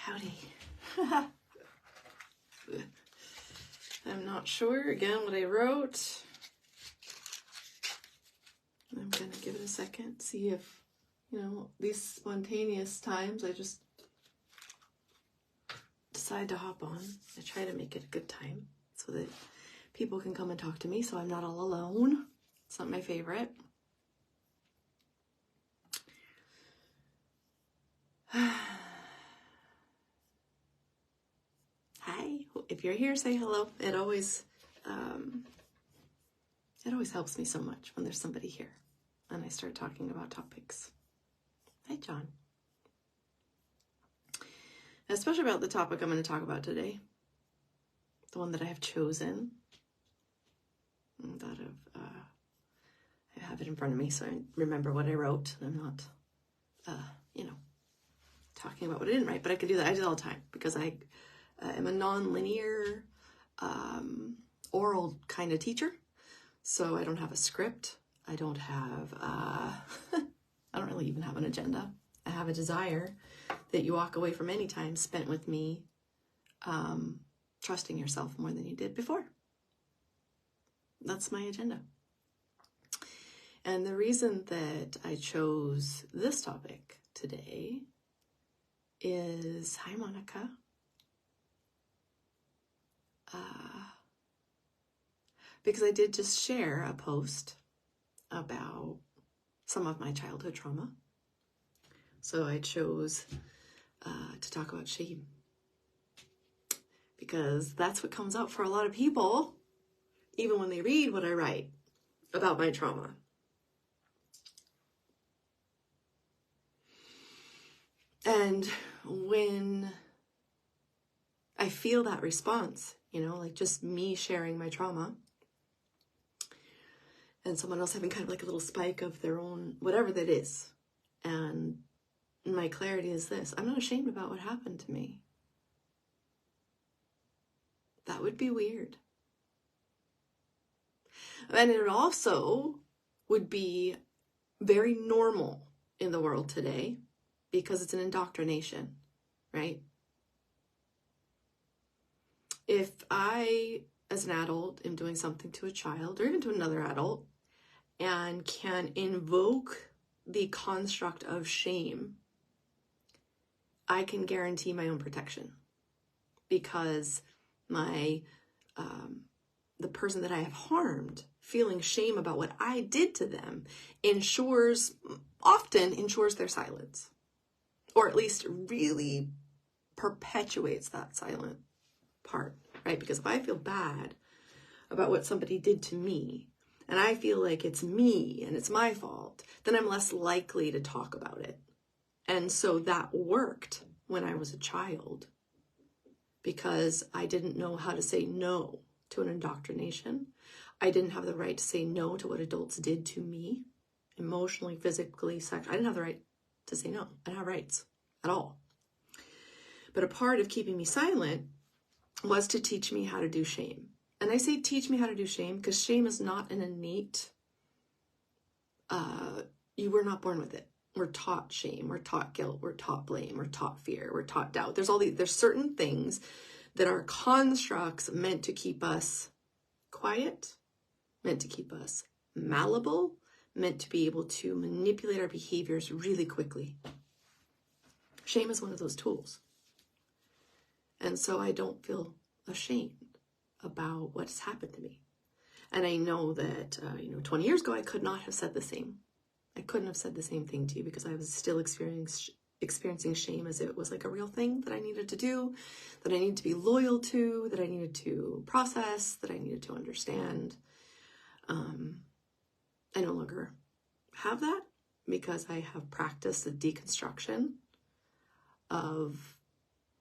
Howdy. I'm not sure again what I wrote. I'm gonna give it a second, see if, these spontaneous times I just decide to hop on. I try to make it a good time so that people can come and talk to me so I'm not all alone. It's not my favorite. Hi, if you're here, say hello. It always helps me so much when there's somebody here and I start talking about topics. Hi, John. Especially about the topic I'm going to talk about today, the one that I have chosen. I have it in front of me so I remember what I wrote. I'm not, talking about what I didn't write, but I can do that. I do it all the time because I am a non-linear, oral kind of teacher. So I don't have a script. I don't have, I don't really even have an agenda. I have a desire that you walk away from any time spent with me, trusting yourself more than you did before. That's my agenda. And the reason that I chose this topic today is, hi, Monica. Because I did just share a post about some of my childhood trauma. So I chose to talk about shame. Because that's what comes up for a lot of people, even when they read what I write about my trauma. And when I feel that response, like just me sharing my trauma and someone else having kind of like a little spike of their own, whatever that is. And my clarity is this: I'm not ashamed about what happened to me. That would be weird. And it also would be very normal in the world today because it's an indoctrination, right? If I, as an adult, am doing something to a child or even to another adult and can invoke the construct of shame, I can guarantee my own protection because the person that I have harmed feeling shame about what I did to them often ensures their silence, or at least really perpetuates that silent part, right? Because if I feel bad about what somebody did to me and I feel like it's me and it's my fault, then I'm less likely to talk about it. And so that worked when I was a child because I didn't know how to say no to an indoctrination. I didn't have the right to say no to what adults did to me, emotionally, physically, sexually. I didn't have the right to say no. I didn't have rights at all. But a part of keeping me silent was to teach me how to do shame. And I say teach me how to do shame because shame is not an innate, you were not born with it. We're taught shame, we're taught guilt, we're taught blame, we're taught fear, we're taught doubt. There's certain things that are constructs meant to keep us quiet, meant to keep us malleable, meant to be able to manipulate our behaviors really quickly. Shame is one of those tools. And so I don't feel ashamed about what's happened to me. And I know that, 20 years ago, I could not have said the same. I couldn't have said the same thing to you because I was still experiencing shame as it was like a real thing that I needed to do, that I needed to be loyal to, that I needed to process, that I needed to understand. I no longer have that because I have practiced the deconstruction of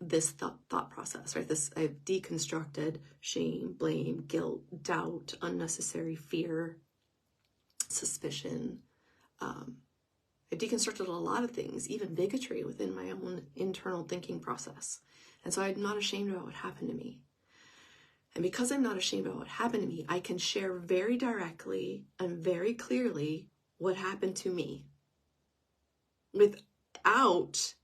this thought process, right? I've deconstructed shame, blame, guilt, doubt, unnecessary fear, suspicion. I've deconstructed a lot of things, even bigotry within my own internal thinking process. And so I'm not ashamed about what happened to me. And because I'm not ashamed about what happened to me, I can share very directly and very clearly what happened to me without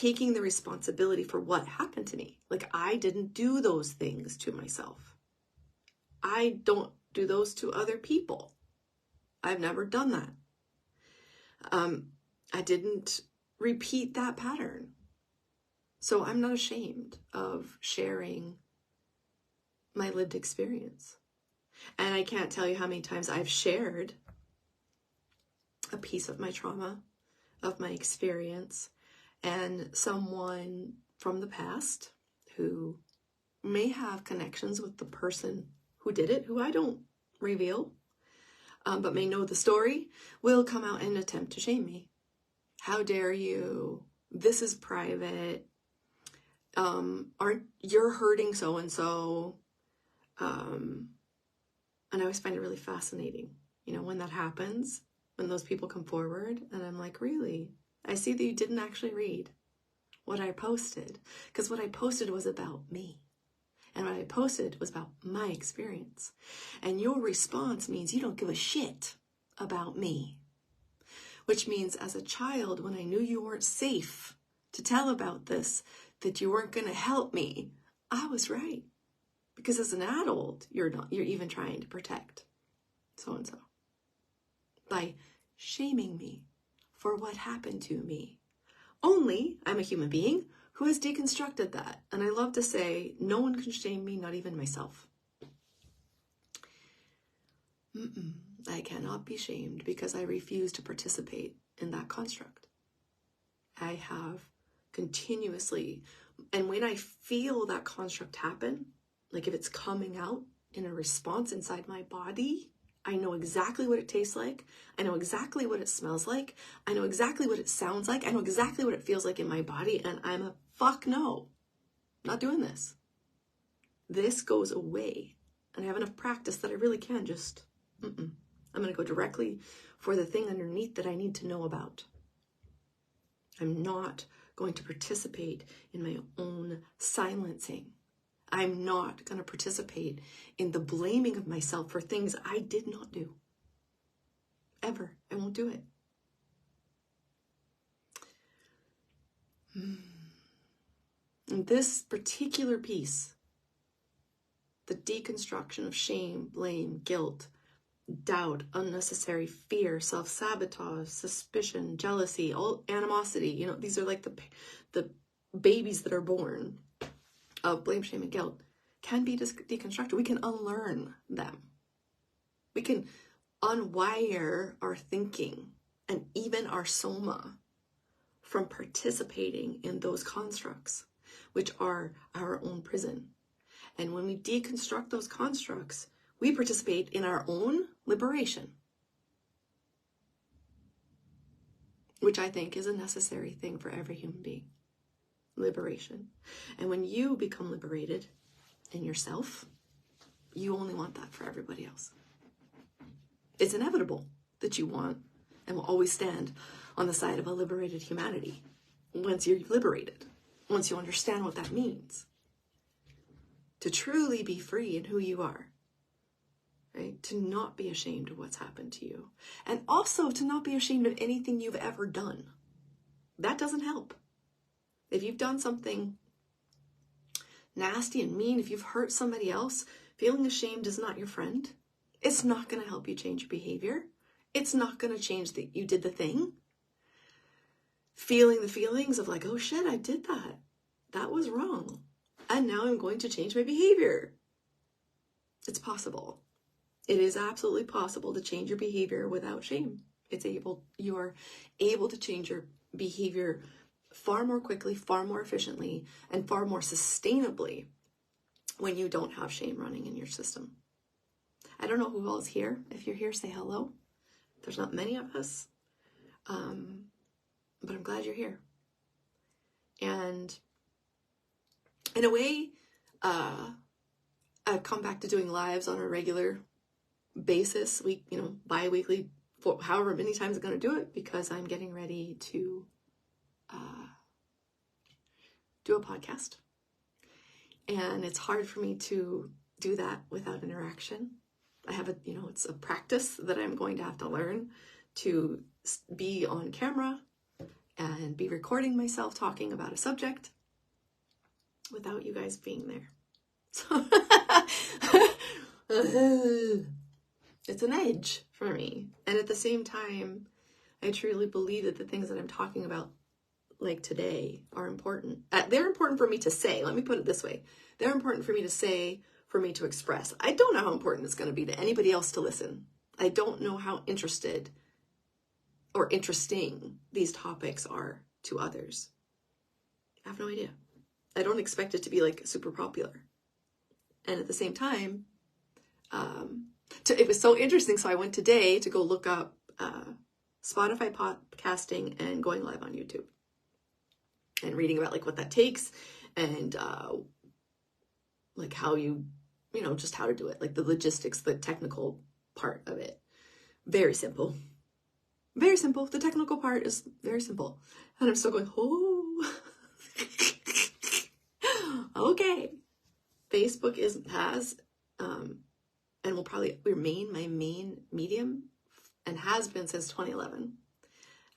taking the responsibility for what happened to me. Like, I didn't do those things to myself. I don't do those to other people. I've never done that. I didn't repeat that pattern. So I'm not ashamed of sharing my lived experience. And I can't tell you how many times I've shared a piece of my trauma, of my experience, and someone from the past who may have connections with the person who did it, who I don't reveal, but may know the story, will come out and attempt to shame me. How dare you? This is private. You're hurting so-and-so. And I always find it really fascinating, when that happens, when those people come forward, and I'm like, really? I see that you didn't actually read what I posted, because what I posted was about me. And what I posted was about my experience. And your response means you don't give a shit about me. Which means as a child, when I knew you weren't safe to tell about this, that you weren't going to help me, I was right. Because as an adult, you're even trying to protect so-and-so by shaming me for what happened to me. Only I'm a human being who has deconstructed that. And I love to say, no one can shame me, not even myself. I cannot be shamed because I refuse to participate in that construct. I have continuously, and when I feel that construct happen, like if it's coming out in a response inside my body, I know exactly what it tastes like. I know exactly what it smells like. I know exactly what it sounds like. I know exactly what it feels like in my body. And I'm a fuck no, not doing this. This goes away. And I have enough practice that I really can just, I'm going to go directly for the thing underneath that I need to know about. I'm not going to participate in my own silencing. I'm not going to participate in the blaming of myself for things I did not do. Ever. I won't do it. And this particular piece, the deconstruction of shame, blame, guilt, doubt, unnecessary fear, self-sabotage, suspicion, jealousy, all animosity, these are like the babies that are born of blame, shame, and guilt, can be deconstructed. We can unlearn them. We can unwire our thinking and even our soma from participating in those constructs, which are our own prison. And when we deconstruct those constructs, we participate in our own liberation, which I think is a necessary thing for every human being. Liberation. And when you become liberated in yourself, you only want that for everybody else. It's inevitable that you want and will always stand on the side of a liberated humanity once you're liberated, once you understand what that means. To truly be free in who you are, right? To not be ashamed of what's happened to you. And also to not be ashamed of anything you've ever done. That doesn't help. If you've done something nasty and mean, if you've hurt somebody else, feeling ashamed is not your friend. It's not going to help you change your behavior. It's not going to change that you did the thing. Feeling the feelings of like, oh shit, I did that. That was wrong. And now I'm going to change my behavior. It's possible. It is absolutely possible to change your behavior without shame. You are able to change your behavior far more quickly, far more efficiently, and far more sustainably when you don't have shame running in your system. I don't know who all is here. If you're here, say hello. There's not many of us, but I'm glad you're here. And in a way, I've come back to doing lives on a regular basis, bi-weekly, for however many times I'm going to do it, because I'm getting ready to do a podcast. And it's hard for me to do that without interaction. I have it's a practice that I'm going to have to learn to be on camera and be recording myself talking about a subject without you guys being there. So it's an edge for me. And at the same time, I truly believe that the things that I'm talking about, like today, are important. They're important for me to say. Let me put it this way. They're important for me to say, for me to express. I don't know how important it's going to be to anybody else to listen. I don't know how interested or interesting these topics are to others. I have no idea. I don't expect it to be like super popular. And at the same time, it was so interesting. So I went today to go look up Spotify podcasting and going live on YouTube, and reading about like what that takes, and like how just how to do it, like the logistics, the technical part of it. Very simple. Very simple. The technical part is very simple. And I'm still going, oh, okay. Facebook has and will probably remain my main medium, and has been since 2011.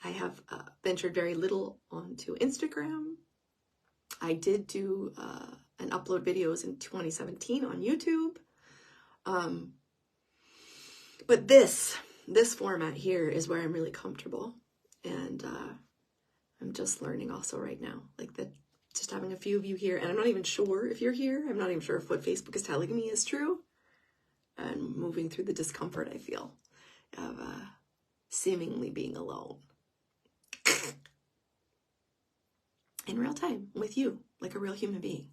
I have ventured very little onto Instagram. I did do and upload videos in 2017 on YouTube. But this format here is where I'm really comfortable. And I'm just learning also right now, like that, just having a few of you here. And I'm not even sure if you're here. I'm not even sure if what Facebook is telling me is true. And moving through the discomfort I feel of seemingly being alone. In real time with you, like a real human being.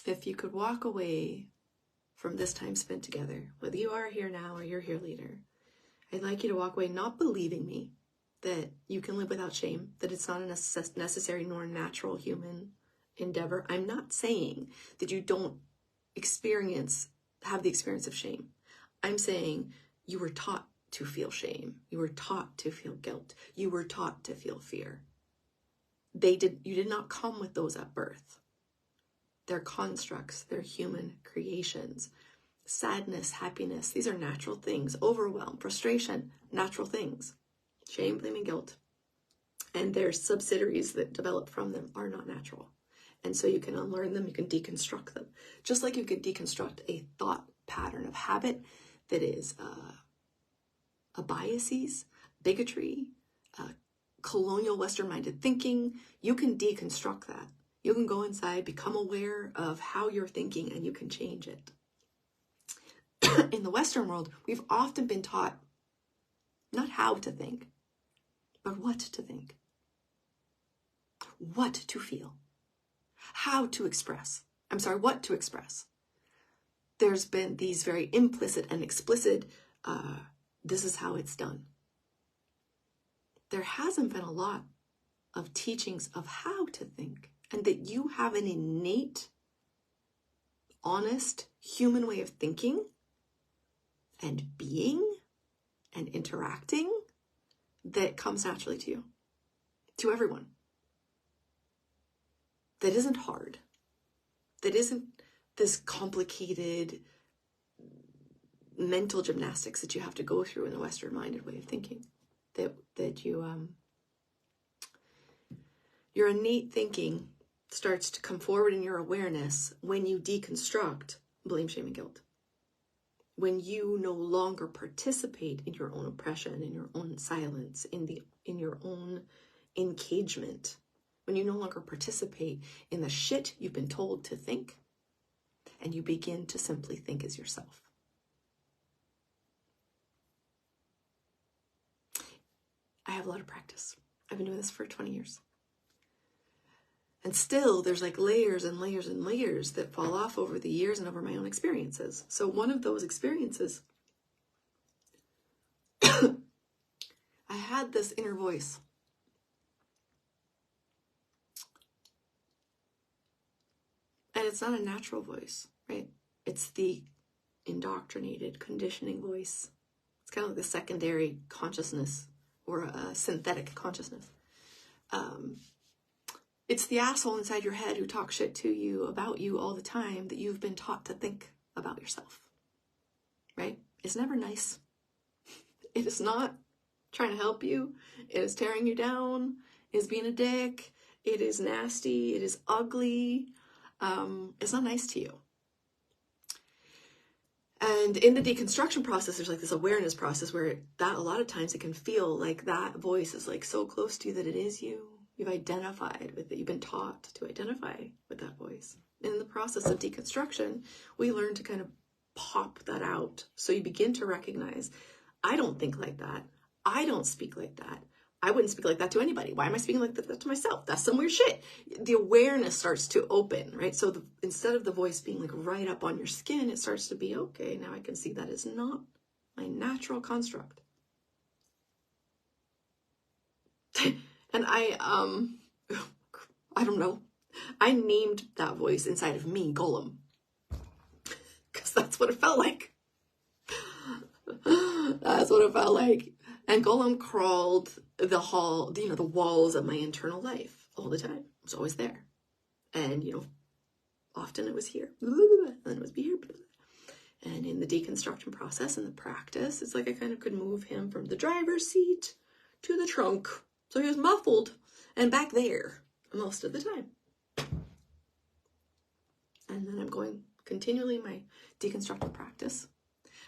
If you could walk away from this time spent together, whether you are here now or you're here later, I'd like you to walk away not believing me that you can live without shame, that it's not a necessary nor natural human endeavor. I'm not saying that you don't have the experience of shame. I'm saying you were taught to feel shame. You were taught to feel guilt. You were taught to feel fear. You did not come with those at birth. They're constructs. They're human creations. Sadness, happiness, these are natural things. Overwhelm, frustration, natural things. Shame, blame, and guilt. And their subsidiaries that develop from them are not natural. And so you can unlearn them, you can deconstruct them. Just like you can deconstruct a thought pattern of habit that is a biases, bigotry, colonial Western-minded thinking. You can deconstruct that. You can go inside, become aware of how you're thinking, and you can change it. In the Western world, we've often been taught not how to think, but what to think, what to feel, what to express. There's been these very implicit and explicit, this is how it's done. There hasn't been a lot of teachings of how to think, and that you have an innate, honest, human way of thinking and being and interacting that comes naturally to you, to everyone. That isn't hard. That isn't this complicated mental gymnastics that you have to go through in the Western-minded way of thinking. That your innate thinking starts to come forward in your awareness when you deconstruct blame, shame, and guilt. When you no longer participate in your own oppression, in your own silence, in your own encagement. When you no longer participate in the shit you've been told to think, and you begin to simply think as yourself. I have a lot of practice. I've been doing this for 20 years. And still, there's like layers and layers and layers that fall off over the years and over my own experiences. So one of those experiences, I had this inner voice. And it's not a natural voice, right? It's the indoctrinated, conditioning voice. It's kind of like the secondary consciousness or a synthetic consciousness. It's the asshole inside your head who talks shit to you about you all the time that you've been taught to think about yourself, right? It's never nice. It is not trying to help you. It is tearing you down. It is being a dick. It is nasty. It is ugly. It's not nice to you. And in the deconstruction process, there's like this awareness process where that a lot of times it can feel like that voice is like so close to you that it is you. You've identified with it. You've been taught to identify with that voice. And in the process of deconstruction, we learn to kind of pop that out. So you begin to recognize, I don't think like that. I don't speak like that. I wouldn't speak like that to anybody. Why am I speaking like that to myself? That's some weird shit. The awareness starts to open, right? So instead of the voice being like right up on your skin, it starts to be, okay, now I can see that is not my natural construct. And I don't know. I named that voice inside of me Golem. Because that's what it felt like. That's what it felt like. And Golem crawled the hall, the walls of my internal life all the time. It was always there. And, often it was here. And then it was be here. And in the deconstruction process and the practice, it's like I kind of could move him from the driver's seat to the trunk. So he was muffled and back there most of the time. And then I'm going continually my deconstructive practice.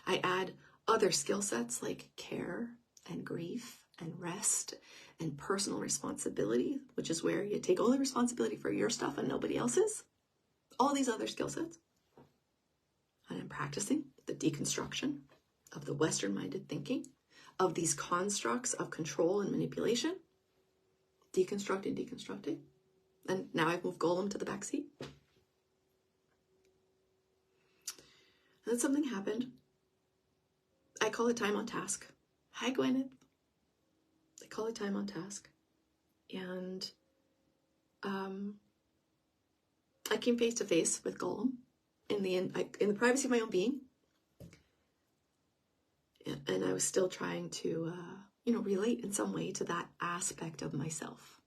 I add other skill sets like care and grief and rest and personal responsibility, which is where you take all the responsibility for your stuff and nobody else's. All these other skill sets. And I'm practicing the deconstruction of the Western-minded thinking, of these constructs of control and manipulation. Deconstructing. And now I've moved Golem to the back seat. And then something happened. I call it time on task. Hi, Gwyneth. I call it time on task. And I came face to face with Golem in the privacy of my own being. And I was still trying to, relate in some way to that aspect of myself.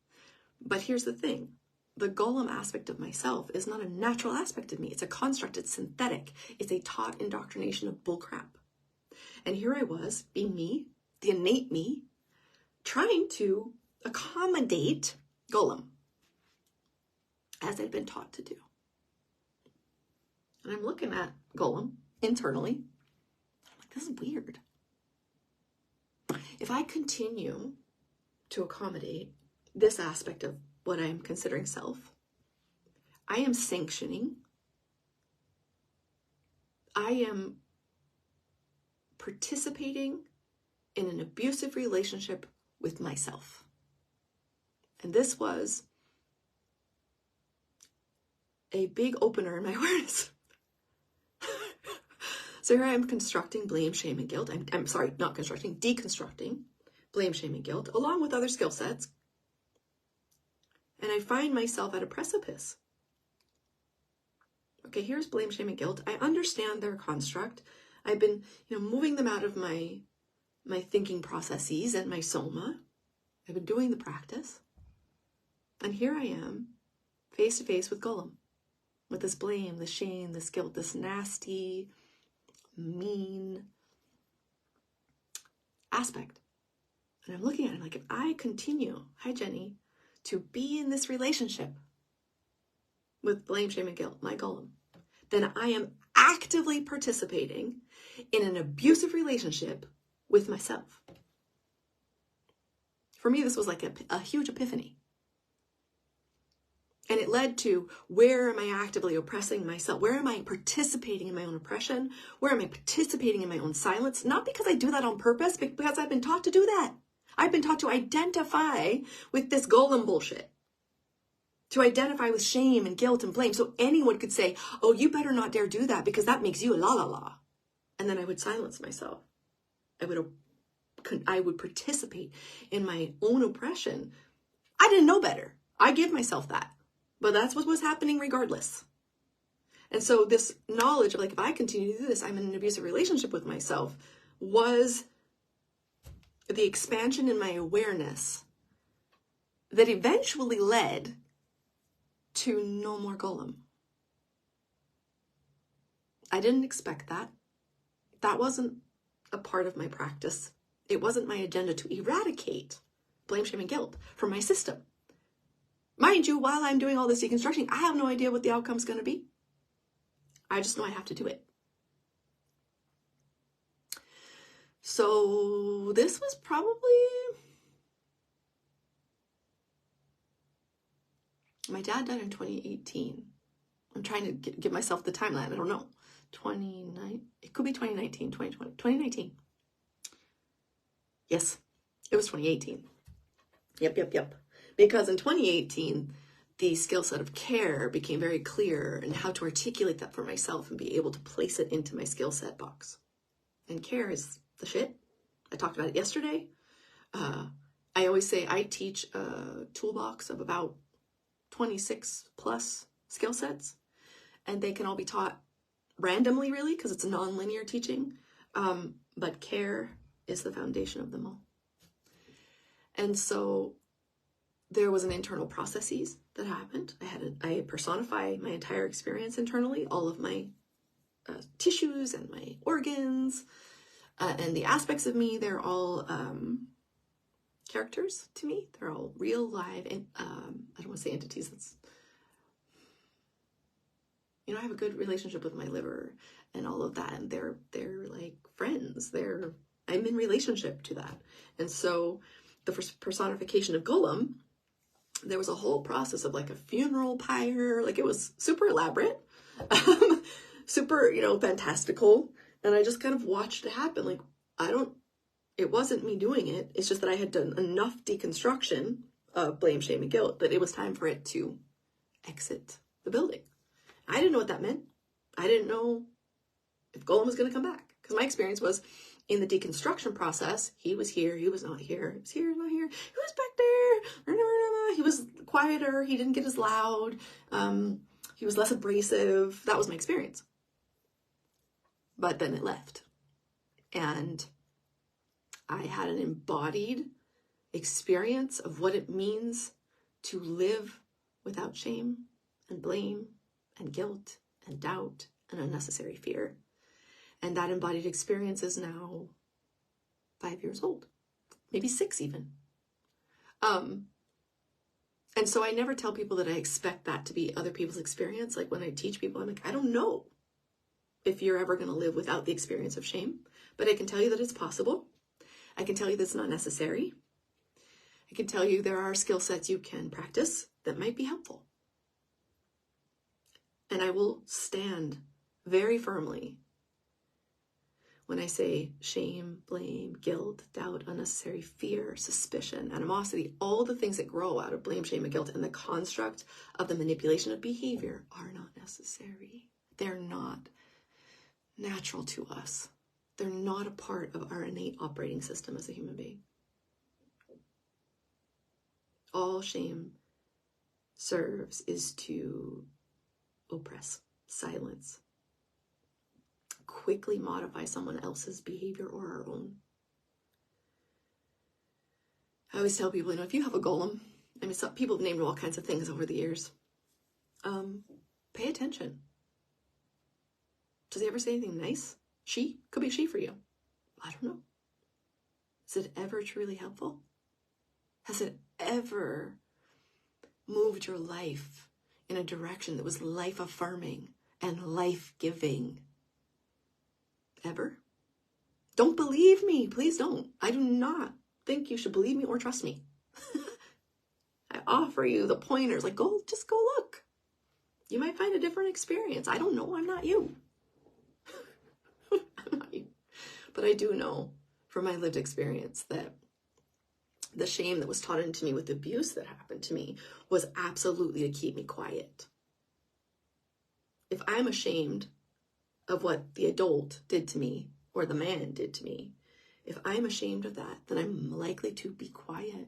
But here's the thing. The Golem aspect of myself is not a natural aspect of me. It's a construct. It's synthetic. It's a taught indoctrination of bullcrap. And here I was, being me, the innate me, trying to accommodate Golem, as I'd been taught to do. And I'm looking at Golem internally. I'm like, this is weird. If I continue to accommodate this aspect of what I'm considering self, I am sanctioning, I am participating in an abusive relationship with myself. And this was a big opener in my awareness. So here I am constructing blame, shame, and guilt. Deconstructing blame, shame, and guilt, along with other skill sets. And I find myself at a precipice. Okay, here's blame, shame, and guilt. I understand their construct. I've been, moving them out of my thinking processes and my soma. I've been doing the practice. And here I am, face to face with Golem, with this blame, this shame, this guilt, this nasty, mean aspect. And I'm looking at it like, if I continue, hi Jenny, to be in this relationship with blame, shame, and guilt, my Golem, then I am actively participating in an abusive relationship with myself. For me, this was like a huge epiphany. And it led to, where am I actively oppressing myself? Where am I participating in my own oppression? Where am I participating in my own silence? Not because I do that on purpose, but because I've been taught to do that. I've been taught to identify with this Golem bullshit. To identify with shame and guilt and blame. So anyone could say, oh, you better not dare do that because that makes you a la la la. And then I would silence myself. I would participate in my own oppression. I didn't know better. I give myself that. But that's what was happening regardless. And so this knowledge of like, if I continue to do this, I'm in an abusive relationship with myself, was the expansion in my awareness that eventually led to no more Golem. I didn't expect that. That wasn't a part of my practice. It wasn't my agenda to eradicate blame, shame, and guilt from my system. Mind you, while I'm doing all this deconstructing, I have no idea what the outcome's going to be. I just know I have to do it. So this was probably, my dad died in 2018. I'm trying to give myself the timeline. I don't know. 29, it could be 2019, 2020, 2019. Yes, it was 2018. Yep. Because in 2018, the skill set of care became very clear and how to articulate that for myself and be able to place it into my skill set box. And care is the shit. I talked about it yesterday. I always say I teach a toolbox of about 26 plus skill sets, and they can all be taught randomly, really, because it's a non-linear teaching. But care is the foundation of them all. And so there was an internal processes that happened. I personify my entire experience internally, all of my tissues and my organs and the aspects of me. They're all characters to me. They're all real, live, and I don't want to say entities. That's, I have a good relationship with my liver and all of that, and they're like friends. I'm in relationship to that. And so the personification of Golem, there was a whole process of like a funeral pyre. Like, it was super elaborate, super, fantastical. And I just kind of watched it happen. Like, it wasn't me doing it. It's just that I had done enough deconstruction of blame, shame, and guilt that it was time for it to exit the building. I didn't know what that meant. I didn't know if Golem was going to come back. Because my experience was, in the deconstruction process, he was here, he was not here, he was here, not here, he was back there, he was quieter, he didn't get as loud, he was less abrasive. That was my experience. But then it left. And I had an embodied experience of what it means to live without shame and blame and guilt and doubt and unnecessary fear. And that embodied experience is now 5 years old, maybe 6 even. And so I never tell people that I expect that to be other people's experience. Like, when I teach people, I'm like, I don't know if you're ever going to live without the experience of shame, but I can tell you that it's possible. I can tell you that it's not necessary. I can tell you there are skill sets you can practice that might be helpful. And I will stand very firmly when I say shame, blame, guilt, doubt, unnecessary fear, suspicion, animosity, all the things that grow out of blame, shame, and guilt and the construct of the manipulation of behavior are not necessary. They're not natural to us. They're not a part of our innate operating system as a human being. All shame serves is to oppress, silence, quickly modify someone else's behavior or our own. I always tell people, if you have a golem, some people have named all kinds of things over the years. Pay attention. Does he ever say anything nice? She? Could be she for you. I don't know. Is it ever truly helpful? Has it ever moved your life in a direction that was life-affirming and life-giving? Ever? Don't believe me. Please don't. I do not think you should believe me or trust me. I offer you the pointers. Like, just go look. You might find a different experience. I don't know. I'm not you. I'm not you. But I do know from my lived experience that the shame that was taught into me with the abuse that happened to me was absolutely to keep me quiet. If I'm ashamed of what the adult did to me or the man did to me, if I'm ashamed of that, then I'm likely to be quiet.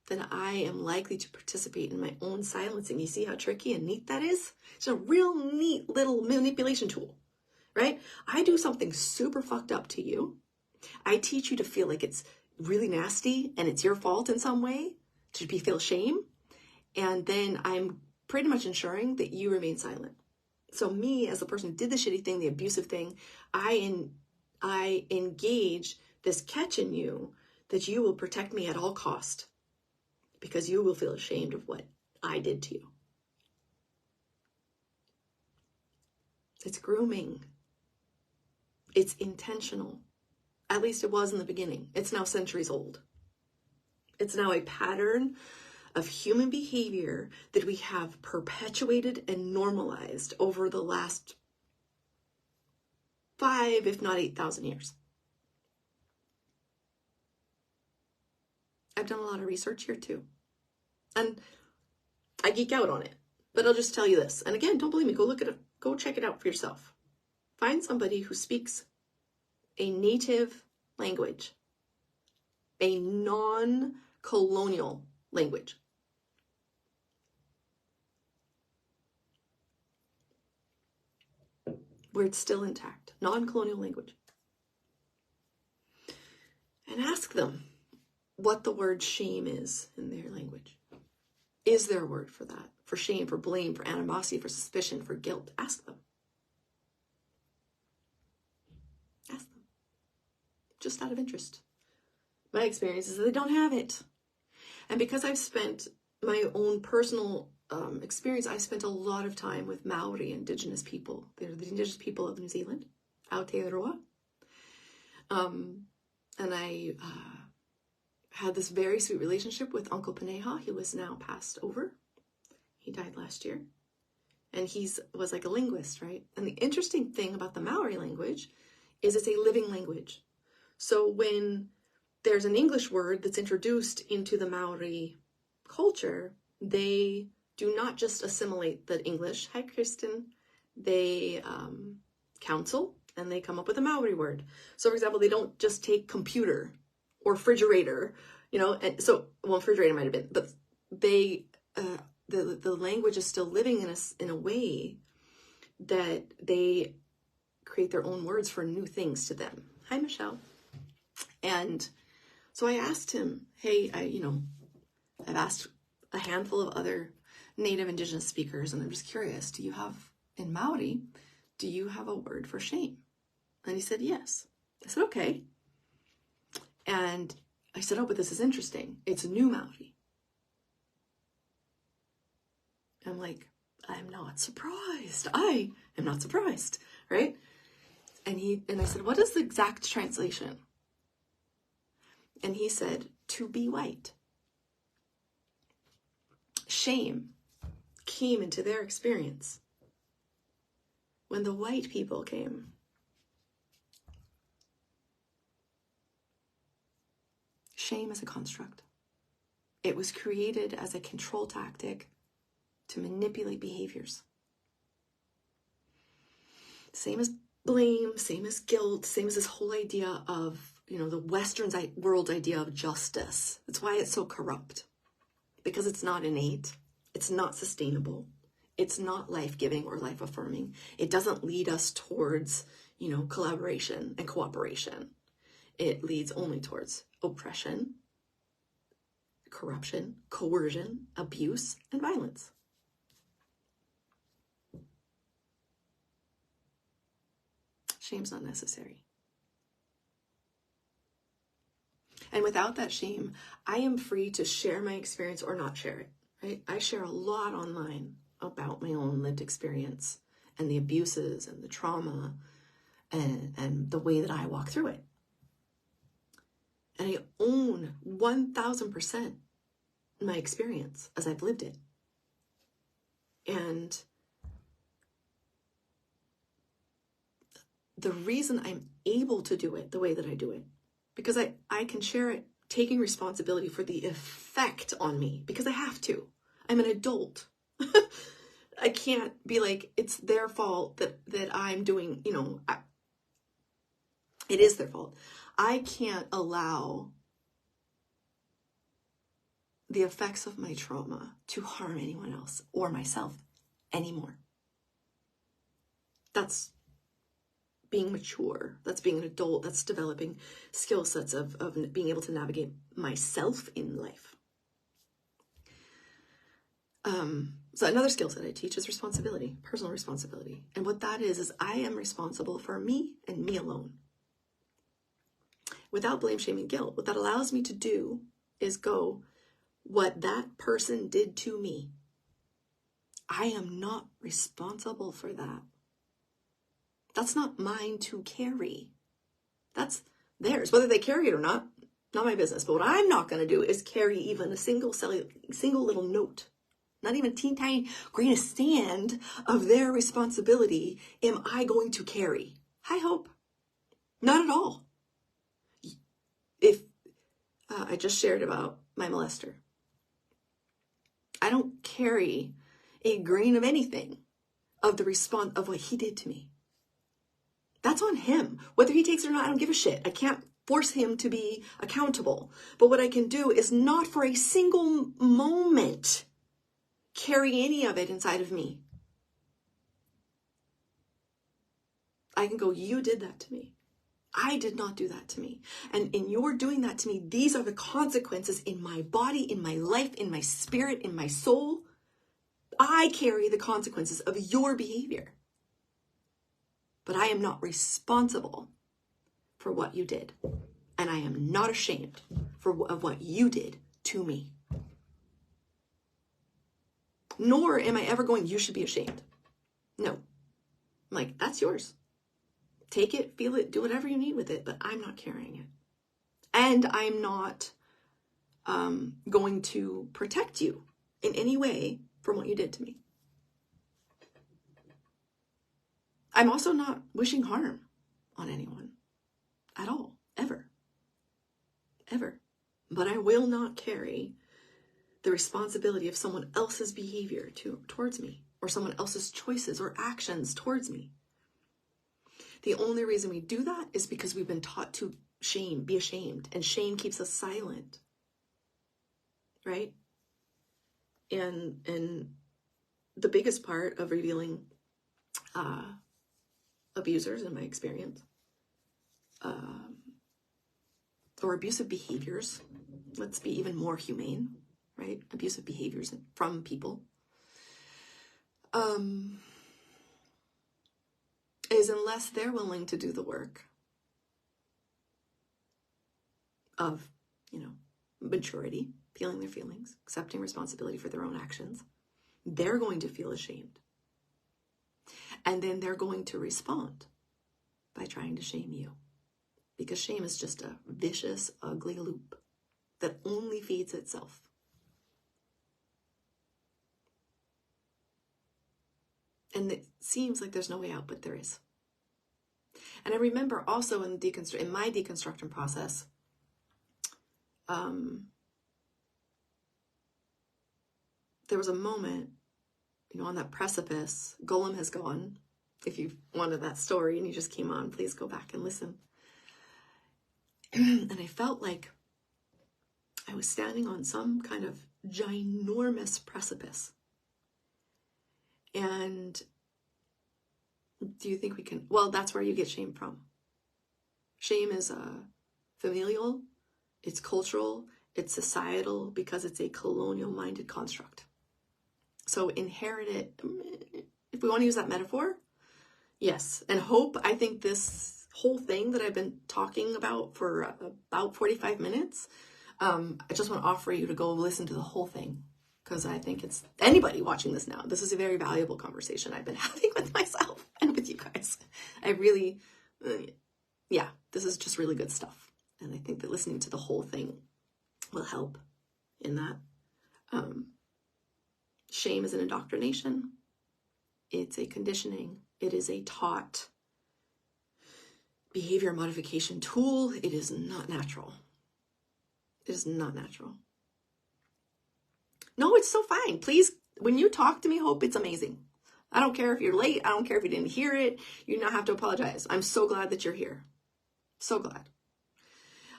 Then I am likely to participate in my own silencing. You see how tricky and neat that is? It's a real neat little manipulation tool, right? I do something super fucked up to you. I teach you to feel like it's really nasty and it's your fault in some way, to feel shame. And then I'm pretty much ensuring that you remain silent. So me, as the person who did the shitty thing, the abusive thing, I engage this catch in you that you will protect me at all cost because you will feel ashamed of what I did to you. It's grooming. It's intentional. At least it was in the beginning. It's now centuries old. It's now a pattern of human behavior that we have perpetuated and normalized over the last 5, if not 8,000 years. I've done a lot of research here too. And I geek out on it. But I'll just tell you this. And again, don't believe me. Go look at it. Go check it out for yourself. Find somebody who speaks a native language, a non-colonial language. Where it's still intact, non-colonial language. And ask them what the word shame is in their language. Is there a word for that? For shame, for blame, for animosity, for suspicion, for guilt? Ask them. Ask them. Just out of interest. My experience is that they don't have it. And because I've spent my own personal experience, I spent a lot of time with Maori Indigenous people. They're the Indigenous people of New Zealand, Aotearoa. And I had this very sweet relationship with Uncle Paneha. He was now passed over. He died last year. And he was like a linguist, right? And the interesting thing about the Maori language is it's a living language. So when there's an English word that's introduced into the Maori culture, they do not just assimilate the English. Hi, Kristen. They counsel and they come up with a Maori word. So, for example, they don't just take computer or refrigerator, and so, refrigerator might have been, but they, the language is still living in a way that they create their own words for new things to them. Hi, Michelle. And so I asked him, hey, I've asked a handful of other Native Indigenous speakers, and I'm just curious, in Maori, do you have a word for shame? And he said, yes. I said, okay. And I said, oh, but this is interesting. It's New Maori. I'm like, I'm not surprised. I am not surprised, right? And I said, what is the exact translation? And he said, to be white. Shame came into their experience when the white people came. Shame is a construct. It was created as a control tactic to manipulate behaviors. Same as blame, same as guilt, same as this whole idea of, the Western world's idea of justice. That's why it's so corrupt. Because it's not innate. It's not sustainable. It's not life-giving or life-affirming. It doesn't lead us towards, collaboration and cooperation. It leads only towards oppression, corruption, coercion, abuse, and violence. Shame's not necessary. And without that shame, I am free to share my experience or not share it, right? I share a lot online about my own lived experience and the abuses and the trauma and the way that I walk through it. And I own 1,000% my experience as I've lived it. And the reason I'm able to do it the way that I do it, because I can share it taking responsibility for the effect on me, because I have to. I'm an adult. I can't be like, it's their fault that I'm doing, it is their fault. I can't allow the effects of my trauma to harm anyone else or myself anymore. That's being mature. That's being an adult. That's developing skill sets of being able to navigate myself in life. So another skill set I teach is responsibility, personal responsibility. And what that is I am responsible for me and me alone. without blame, shame, and guilt. What that allows me to do is go, what that person did to me, I am not responsible for that. That's not mine to carry. That's theirs. Whether they carry it or not my business. But what I'm not going to do is carry even a single little note, not even a teeny tiny grain of sand of their responsibility am I going to carry. Hi, Hope. Not at all. If I just shared about my molester, I don't carry a grain of anything of the response of what he did to me. That's on him. Whether he takes it or not, I don't give a shit. I can't force him to be accountable. But what I can do is not for a single moment carry any of it inside of me. I can go, you did that to me. I did not do that to me. And in your doing that to me, these are the consequences in my body, in my life, in my spirit, in my soul. I carry the consequences of your behavior. But I am not responsible for what you did. And I am not ashamed of what you did to me. Nor am I ever going, you should be ashamed. No. I'm like, that's yours. Take it, feel it, do whatever you need with it, but I'm not carrying it. And I'm not going to protect you in any way from what you did to me. I'm also not wishing harm on anyone at all, ever. Ever. But I will not carry the responsibility of someone else's behavior towards me, or someone else's choices or actions towards me. The only reason we do that is because we've been taught to be ashamed, and shame keeps us silent, right? And the biggest part of revealing abusers, in my experience, or abusive behaviors, let's be even more humane, right? Abusive behaviors from people, is unless they're willing to do the work of, maturity, feeling their feelings, accepting responsibility for their own actions, they're going to feel ashamed. And then they're going to respond by trying to shame you. Because shame is just a vicious, ugly loop that only feeds itself. And it seems like there's no way out, but there is. And I remember also in my deconstruction process, there was a moment, on that precipice. Golem has gone. If you wanted that story and you just came on, please go back and listen. And I felt like I was standing on some kind of ginormous precipice. And do you think we can? Well, that's where you get shame from. Shame is familial, it's cultural, it's societal, because it's a colonial-minded construct. So inherited, if we want to use that metaphor, yes. And hope, I think this whole thing that I've been talking about for about 45 minutes, I just want to offer you to go listen to the whole thing. Because I think it's anybody watching this now. This is a very valuable conversation I've been having with myself and with you guys. I really, this is just really good stuff. And I think that listening to the whole thing will help in that. Shame is an indoctrination. It's a conditioning. It is a taught behavior modification tool. It is not natural. It is not natural. No, it's so fine. Please, when you talk to me, Hope, it's amazing. I don't care if you're late. I don't care if you didn't hear it. You do not have to apologize. I'm so glad that you're here. So glad.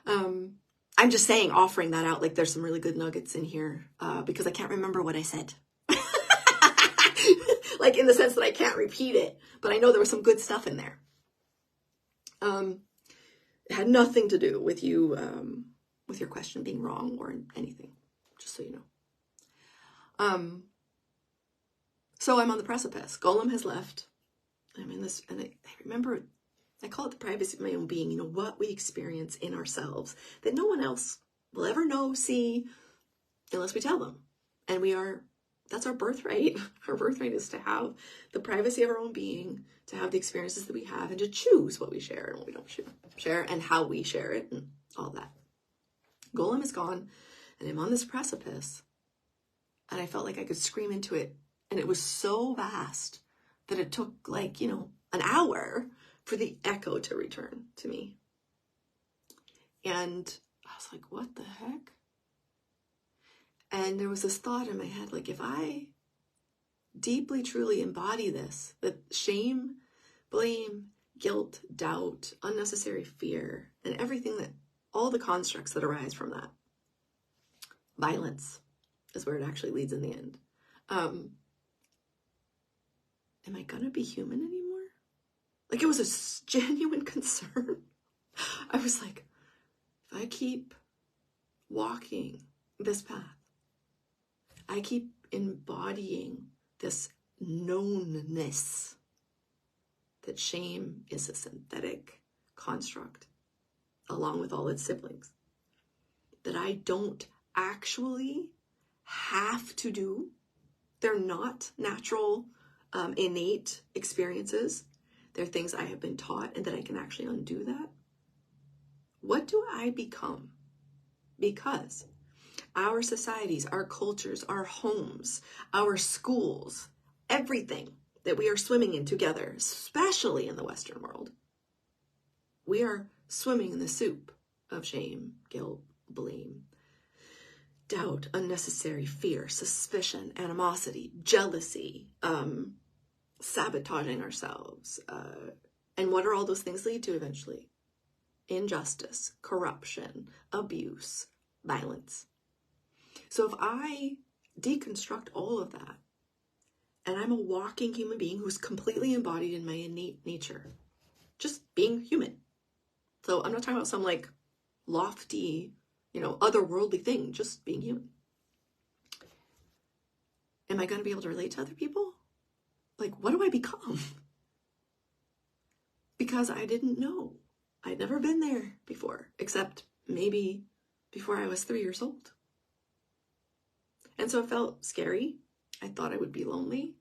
I'm just saying, offering that out, like there's some really good nuggets in here because I can't remember what I said. Like in the sense that I can't repeat it, but I know there was some good stuff in there. It had nothing to do with you, with your question being wrong or anything, just so you know. So I'm on the precipice. Golem has left. I'm in this, and I remember I call it the privacy of my own being, what we experience in ourselves that no one else will ever know, see, unless we tell them. And that's our birthright. Our birthright is to have the privacy of our own being, to have the experiences that we have, and to choose what we share and what we don't share, and how we share it, and all that. Golem is gone, and I'm on this precipice, and I felt like I could scream into it, and it was so vast that it took an hour for the echo to return to me. And I was like, what the heck? And there was this thought in my head, like, if I deeply, truly embody this, that shame, blame, guilt, doubt, unnecessary fear, and everything all the constructs that arise from that, violence is where it actually leads in the end. Am I gonna be human anymore? Like, it was a genuine concern. I was like, if I keep walking this path, I keep embodying this knownness that shame is a synthetic construct, along with all its siblings, that I don't actually have to do. They're not natural, innate experiences. They're things I have been taught, and that I can actually undo that. What do I become? Because our societies, our cultures, our homes, our schools, everything that we are swimming in together, especially in the Western world, we are swimming in the soup of shame, guilt, blame, doubt, unnecessary fear, suspicion, animosity, jealousy, sabotaging ourselves. And what are all those things lead to eventually? Injustice, corruption, abuse, violence. So if I deconstruct all of that, and I'm a walking human being who's completely embodied in my innate nature, just being human. So I'm not talking about some lofty, otherworldly thing, just being human. Am I going to be able to relate to other people? What do I become? Because I didn't know. I'd never been there before, except maybe before I was 3 years old. And so it felt scary. I thought I would be lonely.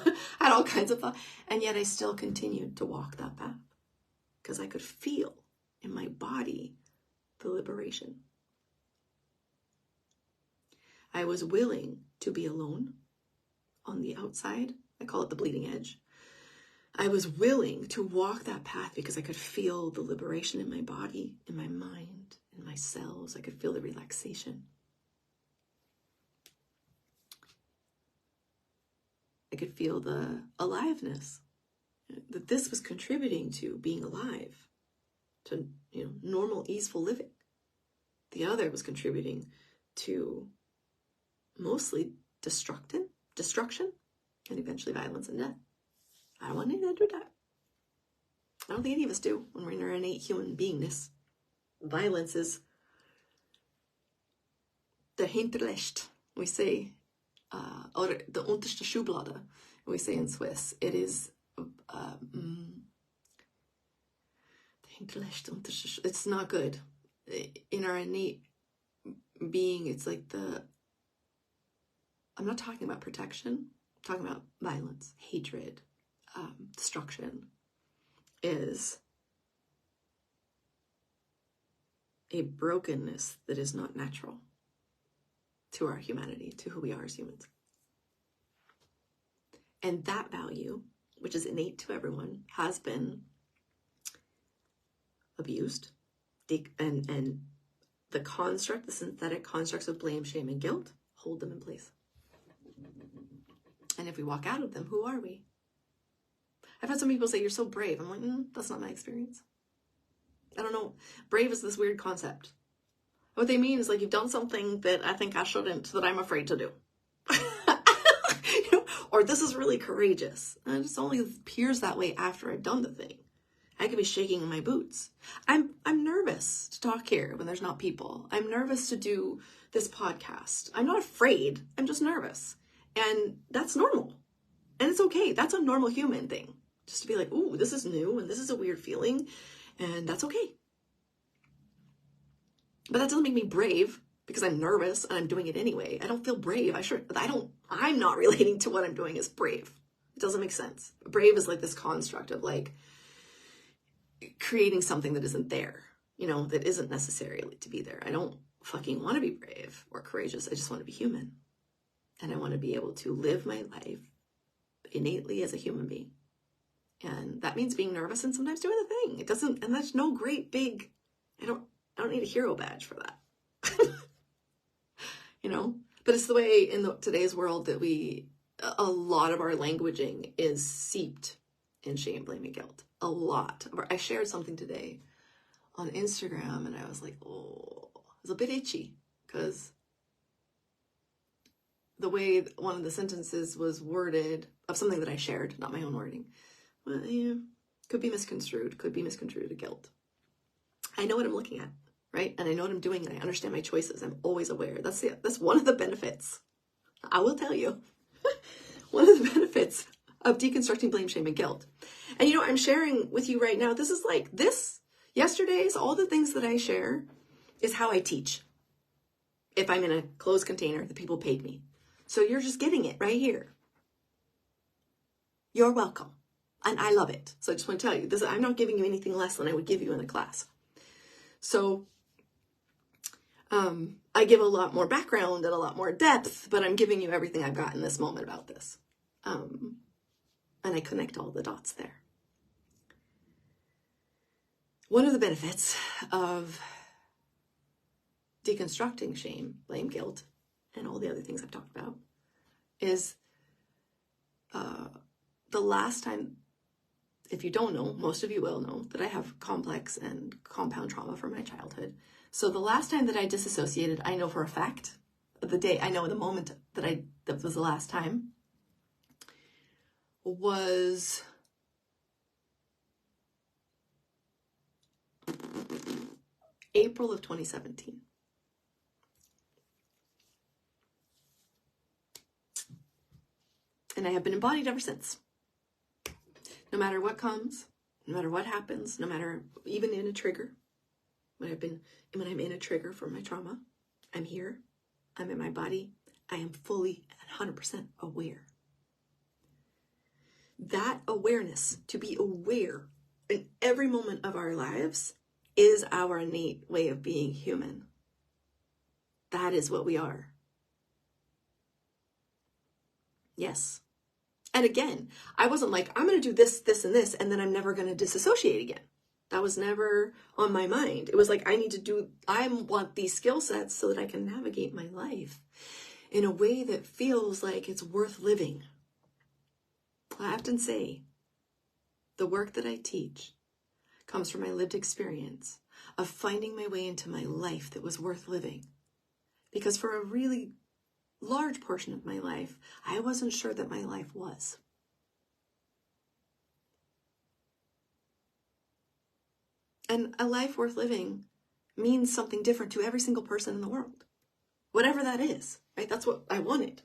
I had all kinds of thoughts. And yet I still continued to walk that path because I could feel in my body the liberation. I was willing to be alone on the outside. I call it the bleeding edge. I was willing to walk that path because I could feel the liberation in my body, in my mind, in my cells. I could feel the relaxation. I could feel the aliveness, that this was contributing to being alive, to normal, easeful living. The other was contributing to mostly destruction, and eventually violence and death. I don't want anything to do with that. I don't think any of us do when we're in our innate human beingness. Violence is der Hinterlecht, we say, or the unterste Schublade, we say in Swiss. It is the Hinterlecht, it's not good. In our innate being, it's like I'm not talking about protection, I'm talking about violence, hatred, destruction is a brokenness that is not natural to our humanity, to who we are as humans. And that value, which is innate to everyone, has been abused. And the construct, the synthetic constructs of blame, shame, and guilt hold them in place. And if we walk out of them, who are we? I've had some people say, you're so brave. I'm like, that's not my experience. I don't know. Brave is this weird concept. What they mean is you've done something that I think I shouldn't, that I'm afraid to do. Or this is really courageous. And it just only appears that way after I've done the thing. I could be shaking in my boots. I'm nervous to talk here when there's not people. I'm nervous to do this podcast. I'm not afraid. I'm just nervous. And that's normal. And it's okay. That's a normal human thing. Just to be like, ooh, this is new and this is a weird feeling, and that's okay. But that doesn't make me brave because I'm nervous and I'm doing it anyway. I don't feel brave. I'm not relating to what I'm doing as brave. It doesn't make sense. Brave is like this construct of like creating something that isn't there, that isn't necessarily to be there. I don't fucking want to be brave or courageous. I just want to be human. And I want to be able to live my life innately as a human being. And that means being nervous and sometimes doing the thing. It doesn't, and that's no great big, I don't need a hero badge for that. But it's the way in today's world that a lot of our languaging is seeped in shame, blame, and guilt. A lot. I shared something today on Instagram and I was like, oh, it was a bit itchy because the way one of the sentences was worded of something that I shared, not my own wording, well, yeah, could be misconstrued to guilt. I know what I'm looking at, right? And I know what I'm doing, and I understand my choices. I'm always aware. That's one of the benefits. I will tell you. One of the benefits of deconstructing blame, shame, and guilt. And I'm sharing with you right now, yesterday's, all the things that I share is how I teach. If I'm in a closed container, the people paid me. So you're just getting it right here. You're welcome. And I love it. So I just want to tell you, I'm not giving you anything less than I would give you in a class. So I give a lot more background and a lot more depth, but I'm giving you everything I've got in this moment about this. And I connect all the dots there. One of the benefits of deconstructing shame, blame, guilt, and all the other things I've talked about is the last time, if you don't know, most of you will know that I have complex and compound trauma from my childhood. So the last time that I disassociated, I know for a fact, the moment that was the last time, was April of 2017. And I have been embodied ever since. No matter what comes, no matter what happens, no matter even in a trigger, when I'm in a trigger from my trauma, I'm here, I'm in my body, I am fully and 100% aware. That awareness, to be aware in every moment of our lives, is our innate way of being human. That is what we are. Yes. And again, I wasn't like, I'm going to do this, this, and this, and then I'm never going to disassociate again. That was never on my mind. It was like, I want these skill sets so that I can navigate my life in a way that feels like it's worth living. I often say, the work that I teach comes from my lived experience of finding my way into my life that was worth living. Because for a really large portion of my life, I wasn't sure that my life was. And a life worth living means something different to every single person in the world. Whatever that is, right? That's what I wanted,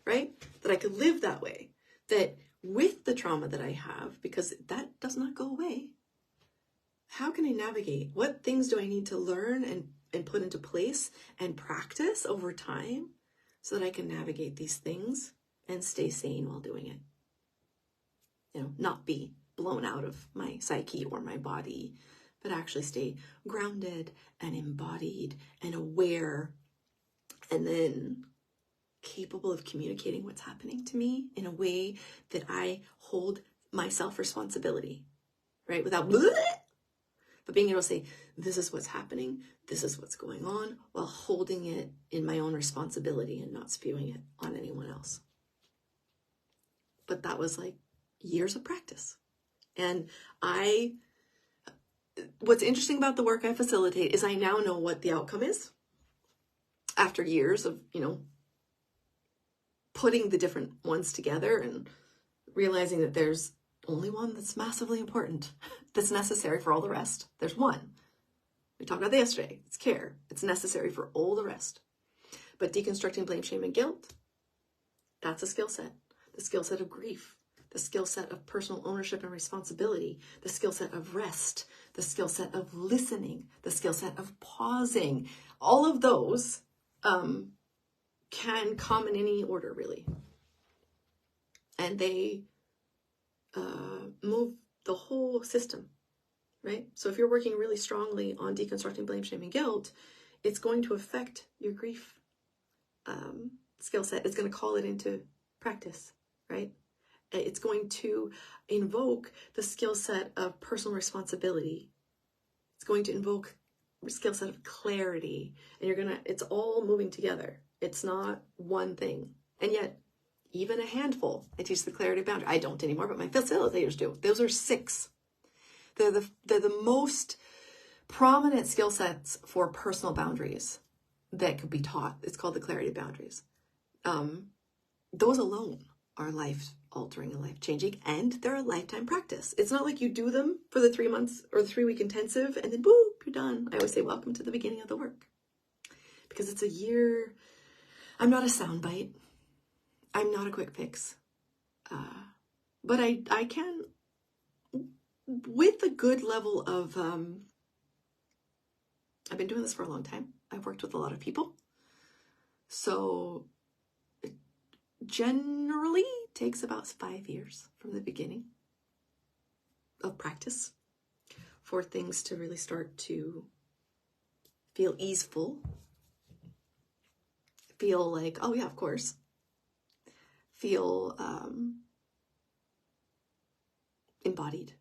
right? That I could live that way. That with the trauma that I have, because that does not go away, how can I navigate? What things do I need to learn and put into place and practice over time so that I can navigate these things and stay sane while doing it? Not be blown out of my psyche or my body, but actually stay grounded and embodied and aware, and then capable of communicating what's happening to me in a way that I hold my self-responsibility, right? Without, but being able to say, this is what's happening, this is what's going on, while holding it in my own responsibility and not spewing it on anyone else. But that was like years of practice. And what's interesting about the work I facilitate is I now know what the outcome is after years of, putting the different ones together and realizing that there's only one that's massively important, that's necessary for all the rest. There's one. We talked about that yesterday. It's care. It's necessary for all the rest. But deconstructing blame, shame, and guilt, that's a skill set. The skill set of grief, the skill set of personal ownership and responsibility, the skill set of rest, the skill set of listening, the skill set of pausing. All of those can come in any order, really. And they move the whole system, right? So if you're working really strongly on deconstructing blame, shame, and guilt, it's going to affect your grief skill set. It's going to call it into practice, right? It's going to invoke the skill set of personal responsibility. It's going to invoke a skill set of clarity. And it's all moving together. It's not one thing. And yet, even a handful, I teach the clarity of boundary. I don't anymore, but my facilitators do. Those are 6. They're the most prominent skill sets for personal boundaries that could be taught. It's called the clarity of boundaries. Those alone are life-altering and life-changing, and they're a lifetime practice. It's not like you do them for the 3 months or the 3-week intensive, and then boop, you're done. I always say, welcome to the beginning of the work. Because it's a year. I'm not a soundbite. I'm not a quick fix. But I can, with a good level of, I've been doing this for a long time. I've worked with a lot of people. So it generally takes about 5 years from the beginning of practice for things to really start to feel easeful. Feel like, oh yeah, of course. Feel embodied.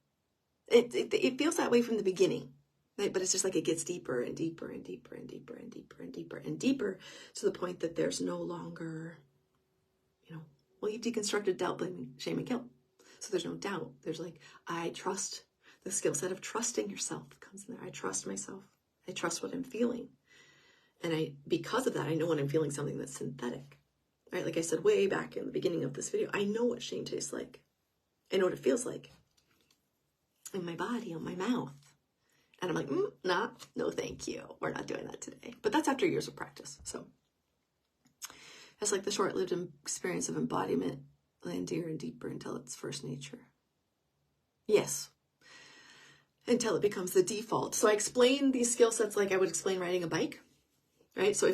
It feels that way from the beginning, right? But it's just like it gets deeper and deeper and deeper and deeper and deeper and deeper and deeper to the point that there's no longer, well, you've deconstructed doubt, blame, shame, and guilt. So there's no doubt. There's like, I trust. The skill set of trusting yourself comes in there. I trust myself. I trust what I'm feeling. And because of that, I know when I'm feeling something that's synthetic. Right? Like I said way back in the beginning of this video, I know what shame tastes like. I know what it feels like in my body, on my mouth. And I'm like, no, thank you. We're not doing that today. But that's after years of practice. So it's like the short-lived experience of embodiment, land deeper and deeper until it's first nature. Yes. Until it becomes the default. So I explain these skill sets like I would explain riding a bike. Right? So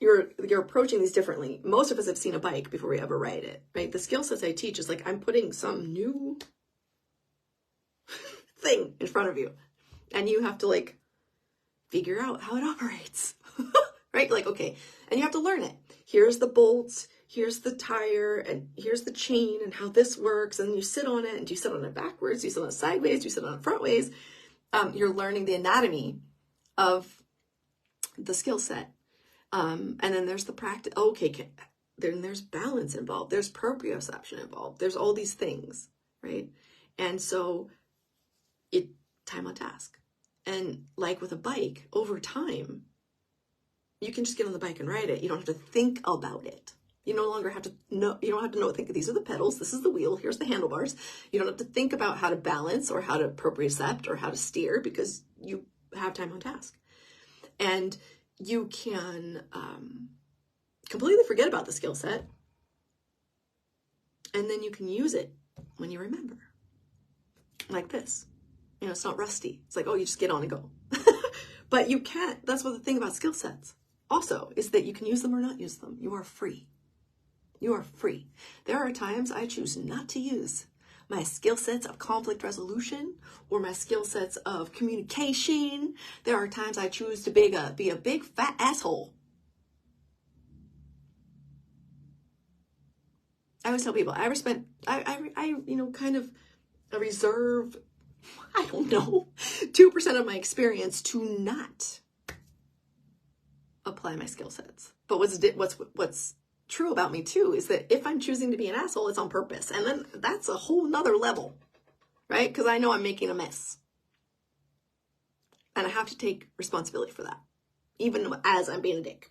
you're approaching these differently. Most of us have seen a bike before we ever ride it, right? The skill sets I teach is like I'm putting some new thing in front of you, and you have to like figure out how it operates, right? Like, okay, and you have to learn it. Here's the bolts, here's the tire, and here's the chain, and how this works, and you sit on it, and do you sit on it backwards? Do you sit on it sideways? Do you sit on it frontways? You're learning the anatomy of the skill set. And then there's the practice. Okay, then there's balance involved. There's proprioception involved. There's all these things, right? And so time on task. And like with a bike, over time, you can just get on the bike and ride it. You don't have to think about it. You no longer have to know, you don't have to think these are the pedals, this is the wheel, here's the handlebars. You don't have to think about how to balance or how to propriocept or how to steer because you have time on task. And you can completely forget about the skill set, and then you can use it when you remember. Like this. It's not rusty. It's like, oh, you just get on and go. But you can't. That's what the thing about skill sets also is that you can use them or not use them. You are free. You are free. There are times I choose not to use my skill sets of conflict resolution or my skill sets of communication. There are times I choose to be a big fat asshole. I always tell people I kind of reserve, I don't know, 2% of my experience to not apply my skill sets. But what's true about me too is that if I'm choosing to be an asshole, it's on purpose. And then that's a whole nother level, right? Because I know I'm making a mess. And I have to take responsibility for that, even as I'm being a dick.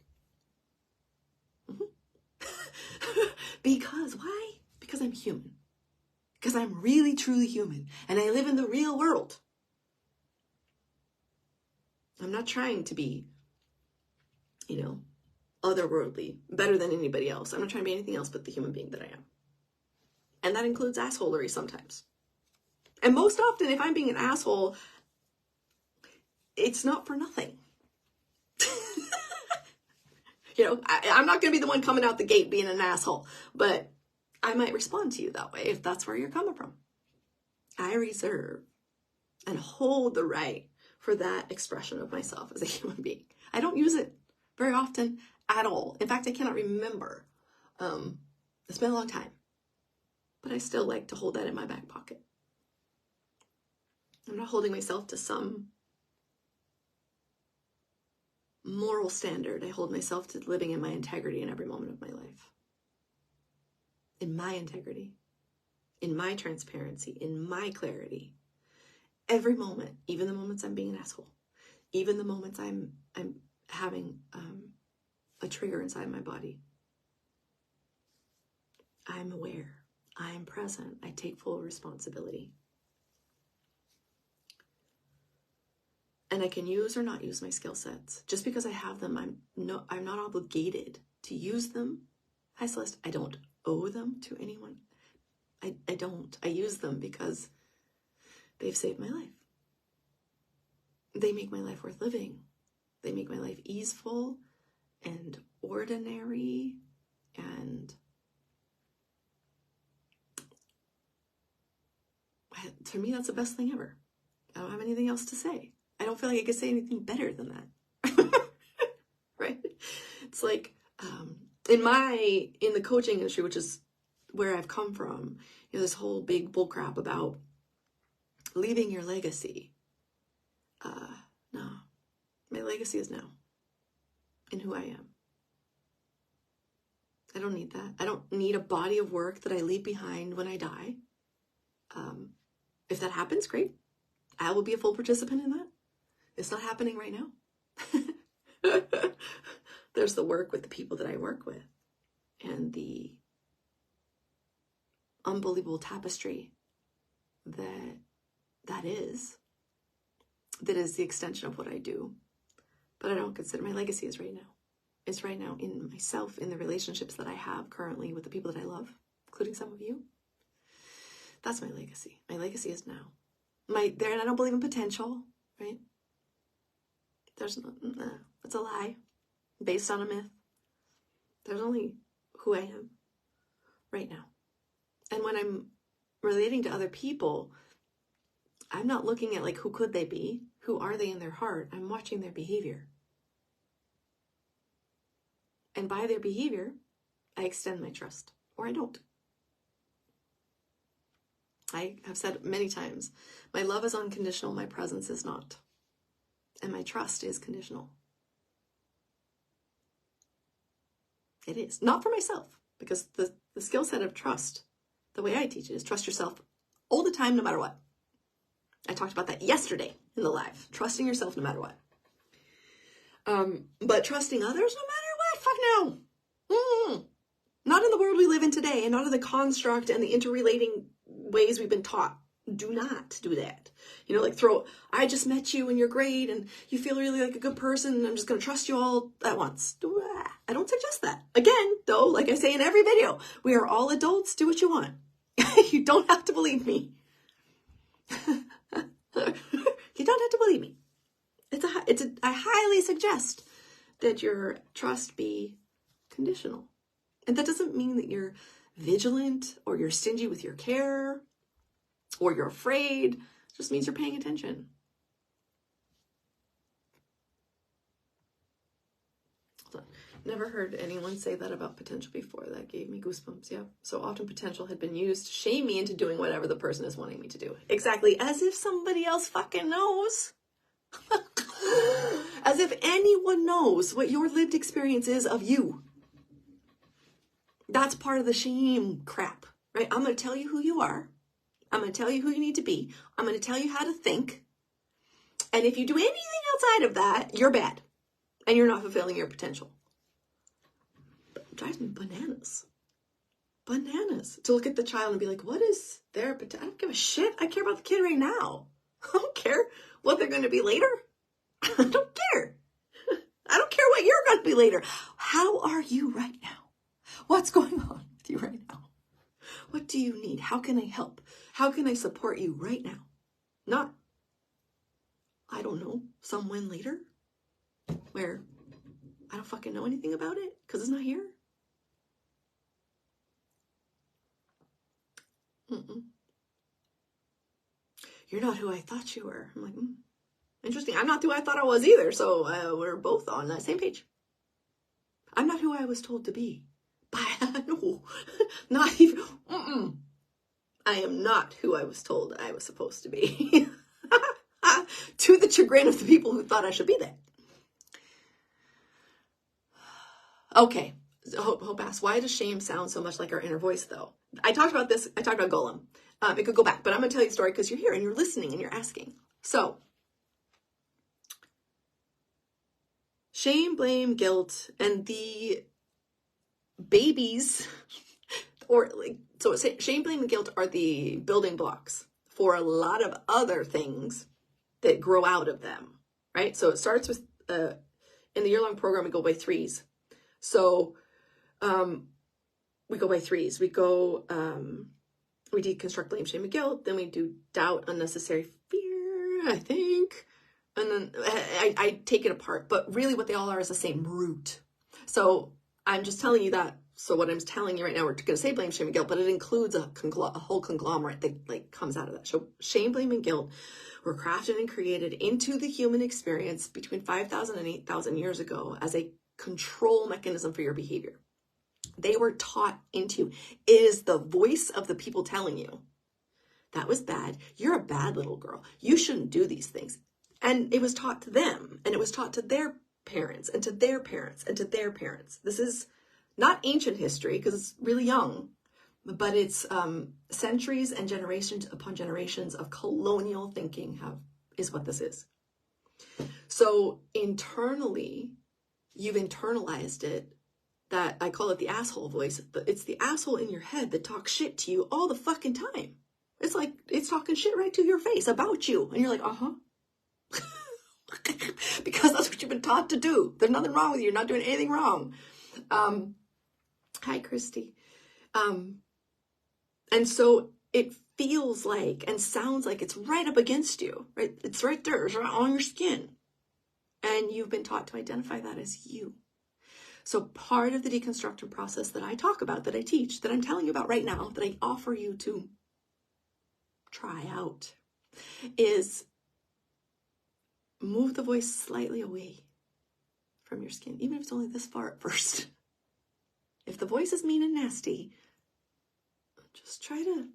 Because why? Because I'm human. Because I'm really, truly human. And I live in the real world. I'm not trying to be, otherworldly, better than anybody else. I'm not trying to be anything else but the human being that I am. And that includes assholery sometimes. And most often, if I'm being an asshole, it's not for nothing. You know, I'm not going to be the one coming out the gate being an asshole, but I might respond to you that way if that's where you're coming from. I reserve and hold the right for that expression of myself as a human being. I don't use it very often at all. In fact, I cannot remember. It's been a long time, but I still like to hold that in my back pocket. I'm not holding myself to some moral standard. I hold myself to living in my integrity in every moment of my life. In my integrity, in my transparency, in my clarity. Every moment, even the moments I'm being an asshole, even the moments I'm having a trigger inside my body. I'm aware. I'm present. I take full responsibility. And I can use or not use my skill sets. Just because I have them, I'm not obligated to use them. Hi, Celeste. I don't owe them to anyone. I don't. I use them because they've saved my life. They make my life worth living. They make my life easeful and ordinary, and to me, that's the best thing ever. I don't have anything else to say. I don't feel like I could say anything better than that. Right? It's like, in the coaching industry, which is where I've come from, you know, this whole big bullcrap about leaving your legacy. No, my legacy is now in who I am. I don't need that. I don't need a body of work that I leave behind when I die. If that happens, great. I will be a full participant in that. It's not happening right now. There's the work with the people that I work with and the unbelievable tapestry that is the extension of what I do. But I don't consider my legacy is right now. It's right now in myself, in the relationships that I have currently with the people that I love, including some of you. That's my legacy. My legacy is now. And I don't believe in potential, right? It's a lie based on a myth. There's only who I am right now. And when I'm relating to other people, I'm not looking at like, who could they be? Who are they in their heart? I'm watching their behavior. And by their behavior, I extend my trust, or I don't. I have said many times, my love is unconditional, my presence is not. And my trust is conditional. It is. Not for myself, because the skill set of trust, the way I teach it is trust yourself all the time, no matter what. I talked about that yesterday in the live. Trusting yourself no matter what. But trusting others no matter what? Fuck no. Not in the world we live in today, and not in the construct and the interrelating ways we've been taught. Do not do that. You know, like I just met you and you're great and you feel really like a good person and I'm just going to trust you all at once. I don't suggest that. Again, though, like I say in every video, we are all adults. Do what you want. You don't have to believe me. You don't have to believe me. I highly suggest that your trust be conditional. And that doesn't mean that you're vigilant or you're stingy with your care or you're afraid. It just means you're paying attention. Never heard anyone say that about potential before. That gave me goosebumps. Yeah. So often potential had been used to shame me into doing whatever the person is wanting me to do. Exactly. As if somebody else fucking knows. As if anyone knows what your lived experience is of you. That's part of the shame crap, right? I'm going to tell you who you are. I'm going to tell you who you need to be. I'm going to tell you how to think. And if you do anything outside of that, you're bad. And you're not fulfilling your potential. It drives me bananas. Bananas. To look at the child and be like, what is their potential? I don't give a shit. I care about the kid right now. I don't care what they're going to be later. I don't care. I don't care what you're going to be later. How are you right now? What's going on with you right now? What do you need? How can I help? How can I support you right now? Not, I don't know, some when later where I don't fucking know anything about it because it's not here. You're not who I thought you were. I'm like, interesting. I'm not who I thought I was either. So we're both on that same page. I'm not who I was told to be. No, not even. I am not who I was told I was supposed to be. To the chagrin of the people who thought I should be that. Okay. Hope asks, why does shame sound so much like our inner voice, though? I talked about this. I talked about Golem. It could go back, but I'm going to tell you the story because you're here and you're listening and you're asking. So, shame, blame, guilt, and the babies, shame, blame, and guilt are the building blocks for a lot of other things that grow out of them, right? So it starts with, in the year-long program, we go by threes. So we go by threes. We deconstruct blame, shame, and guilt. Then we do doubt, unnecessary fear, I think. And then I take it apart. But really what they all are is the same root. So I'm just telling you that. So what I'm telling you right now, we're going to say blame, shame, and guilt, but it includes a whole conglomerate that comes out of that. So shame, blame, and guilt were crafted and created into the human experience between 5,000 and 8,000 years ago as a control mechanism for your behavior. They were taught into. It is the voice of the people telling you, that was bad. You're a bad little girl. You shouldn't do these things. And it was taught to them, and it was taught to their parents, and to their parents, and to their parents. This is not ancient history, because it's really young, but it's centuries and generations upon generations of colonial thinking is what this is. So internally, you've internalized it, that I call it the asshole voice, but it's the asshole in your head that talks shit to you all the fucking time. It's like, it's talking shit right to your face about you. And you're like, because that's what you've been taught to do. There's nothing wrong with you. You're not doing anything wrong. Hi, Christy. And so it feels like and sounds like it's right up against you, right? It's right there. It's right on your skin. And you've been taught to identify that as you. So part of the deconstruction process that I talk about, that I teach, that I'm telling you about right now, that I offer you to try out, is move the voice slightly away from your skin, even if it's only this far at first. If the voice is mean and nasty, just try to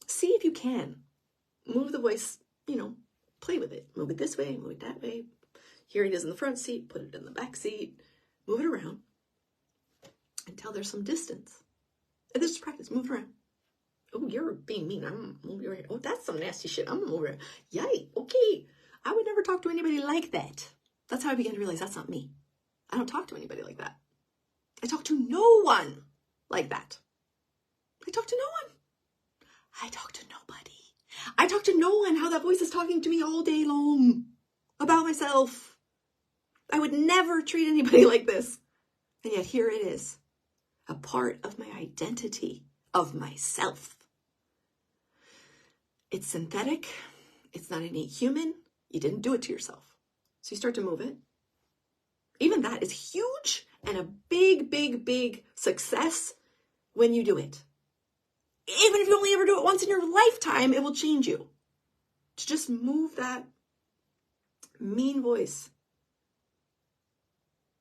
see if you can move the voice, play with it. Move it this way, move it that way. Here it is in the front seat, put it in the back seat, move it around until there's some distance. And this is practice, move it around. Oh, you're being mean. I'm gonna move your head. Oh, that's some nasty shit. I'm gonna move it. Yay, okay. I would never talk to anybody like that. That's how I began to realize that's not me. I don't talk to anybody like that. I talk to no one like that. I talk to no one. I talk to nobody. I talk to no one how that voice is talking to me all day long about myself. I would never treat anybody like this. And yet here it is, a part of my identity, of myself. It's synthetic. It's not innate human. You didn't do it to yourself. So you start to move it. Even that is huge and a big, big, big success when you do it. Even if you only ever do it once in your lifetime, it will change you. To just move that mean voice.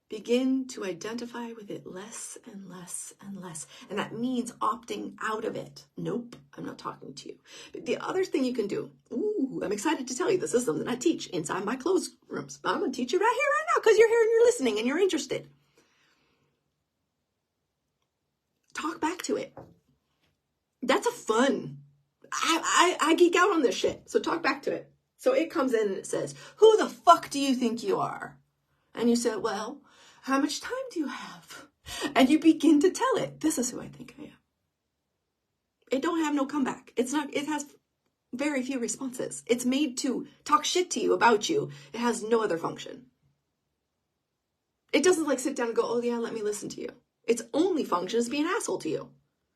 Begin to identify with it less and less and less. And that means opting out of it. Nope, I'm not talking to you. But the other thing you can do, I'm excited to tell you, this is something I teach inside my closed rooms. I'm going to teach you right here, right now, because you're here and you're listening and you're interested. Talk back to it. That's a fun. I geek out on this shit. So talk back to it. So it comes in and it says, who the fuck do you think you are? And you say, well, how much time do you have? And you begin to tell it, this is who I think I am. It don't have no comeback. It has very few responses. It's made to talk shit to you about you. It has no other function. It doesn't like sit down and go, oh yeah, let me listen to you. Its only function is to be an asshole to you,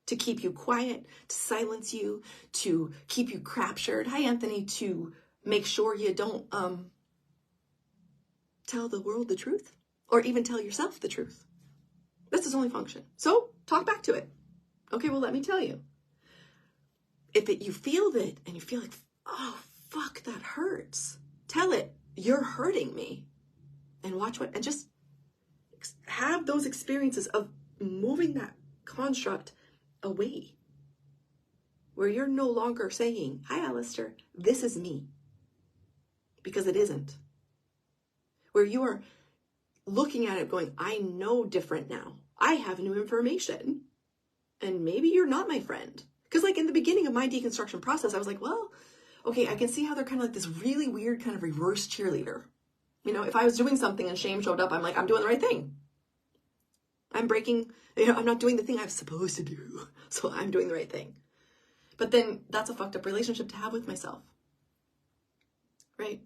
to keep you quiet, to silence you, to keep you captured. Hi, Anthony, to make sure you don't tell the world the truth or even tell yourself the truth. That's its only function. So talk back to it. Okay, well, let me tell you. If you feel that and you feel like, oh, fuck, that hurts, tell it, you're hurting me. And watch and just have those experiences of moving that construct away. Where you're no longer saying, hi, Alistair, this is me. Because it isn't. Where you are looking at it going, I know different now. I have new information. And maybe you're not my friend. Because like in the beginning of my deconstruction process, I was like, well, okay, I can see how they're kind of like this really weird kind of reverse cheerleader. You know, if I was doing something and shame showed up, I'm like, I'm doing the right thing. I'm breaking, I'm not doing the thing I'm supposed to do. So I'm doing the right thing. But then that's a fucked up relationship to have with myself. Right?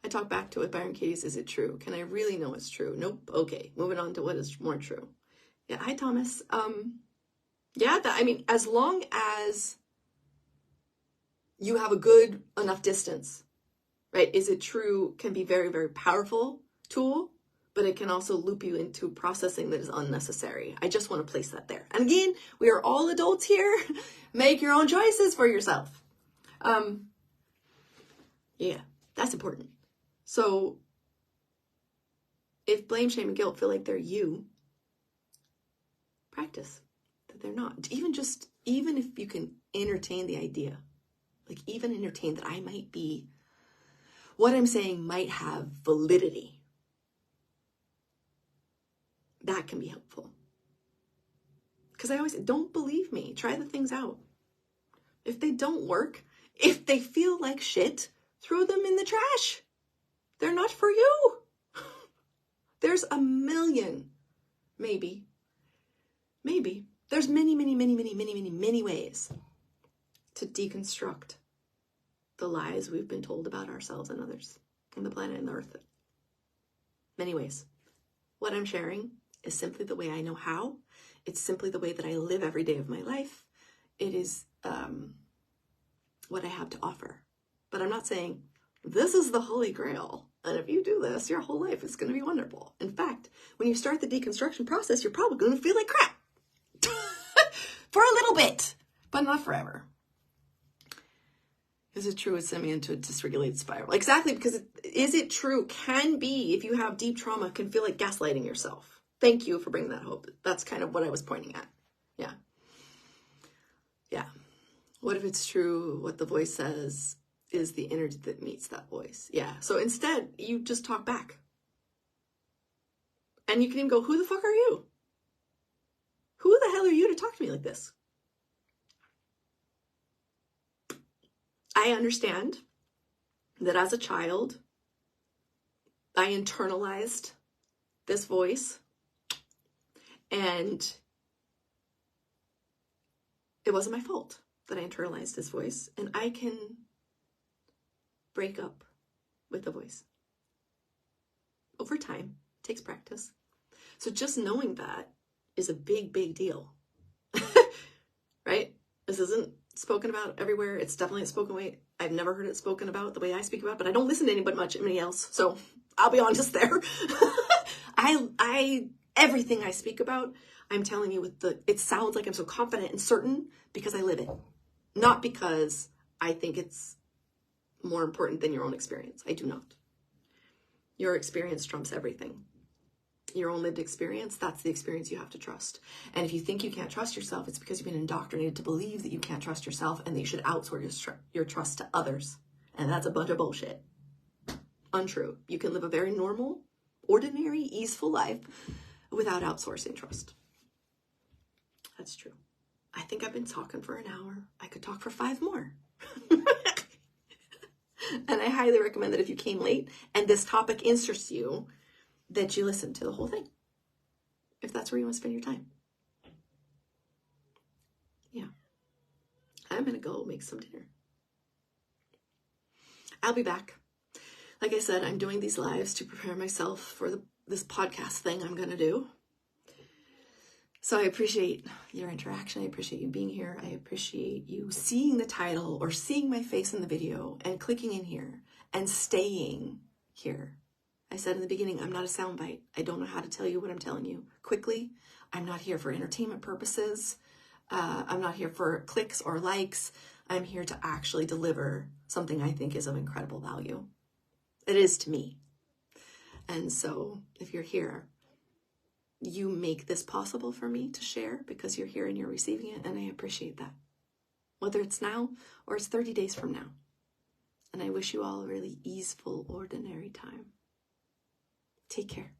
I talk back to it. Byron Katie's, is it true? Can I really know it's true? Nope. Okay. Moving on to what is more true. Yeah. Hi, Thomas. Yeah, as long as you have a good enough distance, right? Is it true can be very, very powerful tool, but it can also loop you into processing that is unnecessary. I just want to place that there. And again, we are all adults here. Make your own choices for yourself. Yeah, that's important. So if blame, shame, and guilt feel like they're you, practice that they're not. Even if you can entertain the idea, like even entertain that I might be, what I'm saying might have validity. That can be helpful. Because I always say, don't believe me. Try the things out. If they don't work, if they feel like shit, throw them in the trash. They're not for you. There's a million, maybe. There's many ways to deconstruct the lies we've been told about ourselves and others and the planet and the earth. Many ways. What I'm sharing is simply the way I know how. It's simply the way that I live every day of my life. It is what I have to offer. But I'm not saying this is the Holy Grail. And if you do this, your whole life is going to be wonderful. In fact, when you start the deconstruction process, you're probably going to feel like crap. For a little bit, but not forever. Is it true it's sent me into a dysregulated spiral? Exactly, because is it true can be, if you have deep trauma, can feel like gaslighting yourself. Thank you for bringing that hope. That's kind of what I was pointing at. Yeah. What if it's true what the voice says is the energy that meets that voice? Yeah. So instead, you just talk back. And you can even go, who the fuck are you? Who the hell are you to talk to me like this? I understand that as a child, I internalized this voice, and it wasn't my fault that I internalized this voice, and I can break up with the voice. Over time, it takes practice. So just knowing that is a big, big deal, right? This isn't spoken about everywhere. It's definitely a spoken way. I've never heard it spoken about the way I speak about, but I don't listen to anybody else. So I'll be honest there. Everything I speak about, I'm telling you it sounds like I'm so confident and certain because I live it. Not because I think it's more important than your own experience. I do not. Your experience trumps everything. Your own lived experience, that's the experience you have to trust. And if you think you can't trust yourself, it's because you've been indoctrinated to believe that you can't trust yourself and that you should outsource your trust to others. And that's a bunch of bullshit. Untrue. You can live a very normal, ordinary, easeful life without outsourcing trust. That's true. I think I've been talking for an hour. I could talk for 5 more. And I highly recommend that if you came late and this topic interests you, that you listen to the whole thing, if that's where you want to spend your time. Yeah. I'm going to go make some dinner. I'll be back. Like I said, I'm doing these lives to prepare myself for this podcast thing I'm going to do. So I appreciate your interaction. I appreciate you being here. I appreciate you seeing the title or seeing my face in the video and clicking in here and staying here. I said in the beginning, I'm not a soundbite. I don't know how to tell you what I'm telling you quickly. I'm not here for entertainment purposes. I'm not here for clicks or likes. I'm here to actually deliver something I think is of incredible value. It is to me. And so if you're here, you make this possible for me to share because you're here and you're receiving it, and I appreciate that. Whether it's now or it's 30 days from now. And I wish you all a really easeful, ordinary time. Take care.